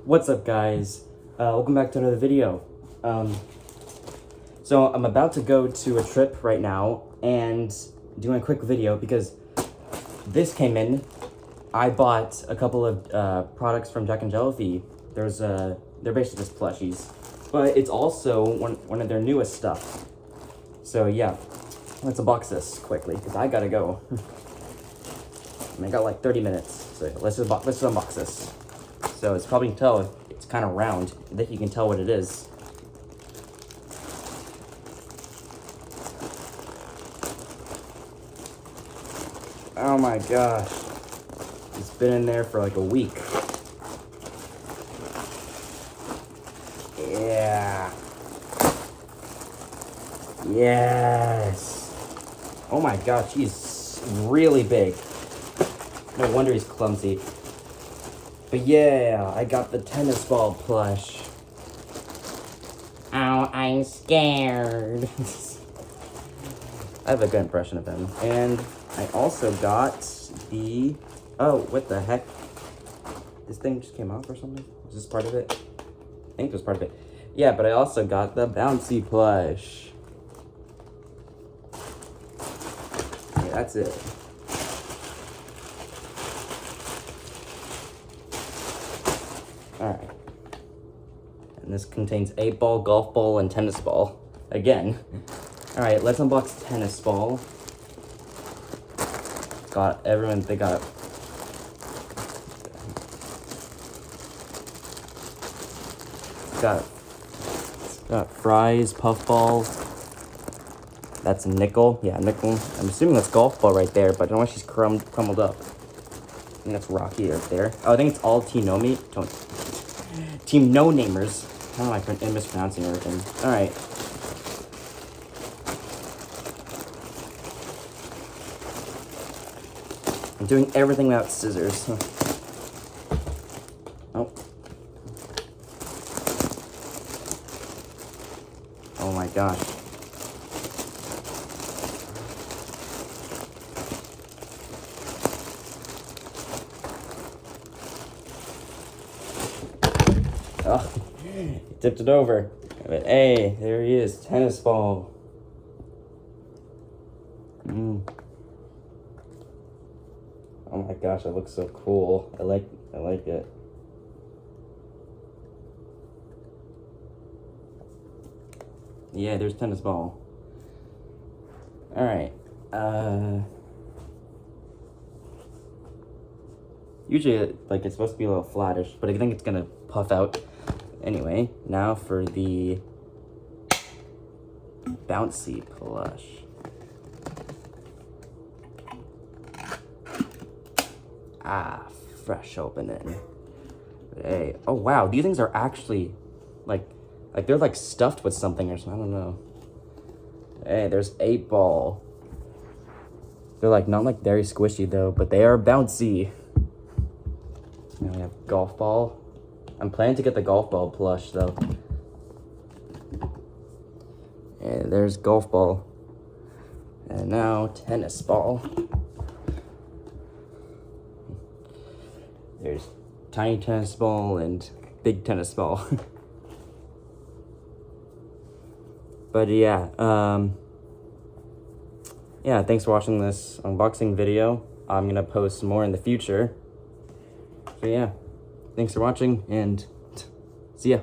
What's up, guys? Welcome back to another video. So I'm about to go to a trip right now and doing a quick video because this came in. I bought a couple of products from Jack and Jellyfy. They're basically just plushies, but it's also one of their newest stuff. So yeah, let's unbox this quickly because I gotta go. I got like 30 minutes, so let's unbox this. So it's probably tell it's kind of round. I think you can tell what it is. Oh my gosh, it's been in there for like a week. Yeah. Yes. Oh my gosh, he's really big. No wonder he's clumsy. But yeah, I got the tennis ball plush. Oh, I'm scared. I have a good impression of him. And I also got the... Oh, what the heck? This thing just came off or something? Was this part of it? I think it was part of it. Yeah, but I also got the Bouncy plush. Yeah, that's it. Alright. And this contains 8-ball, golf ball, and tennis ball. Again. Alright, let's unbox tennis ball. They got fries, puffball. That's a nickel. Yeah, nickel. I'm assuming that's golf ball right there, but I don't know why she's crumbled up. I think that's Rocky right there. Oh, I think it's all Team No Namers. I don't know, I'm mispronouncing everything. Alright. I'm doing everything without scissors. Oh. Oh my gosh. Oh, he tipped it over. But hey, there he is, tennis ball. Oh my gosh, that looks so cool. I like it. Yeah, there's tennis ball. Alright. Usually, like, it's supposed to be a little flattish, but I think it's gonna puff out. Anyway, now for the Bouncy plush. Ah, fresh opening. Hey, oh wow, these things are actually, like they're like stuffed with something or something, I don't know. Hey, there's 8-ball. They're like, not like very squishy though, but they are bouncy. Now we have golf ball. I'm planning to get the golf ball plush though. And there's golf ball. And now tennis ball. There's tiny tennis ball and big tennis ball. But yeah, yeah, thanks for watching this unboxing video. I'm gonna post more in the future. So yeah, thanks for watching and see ya.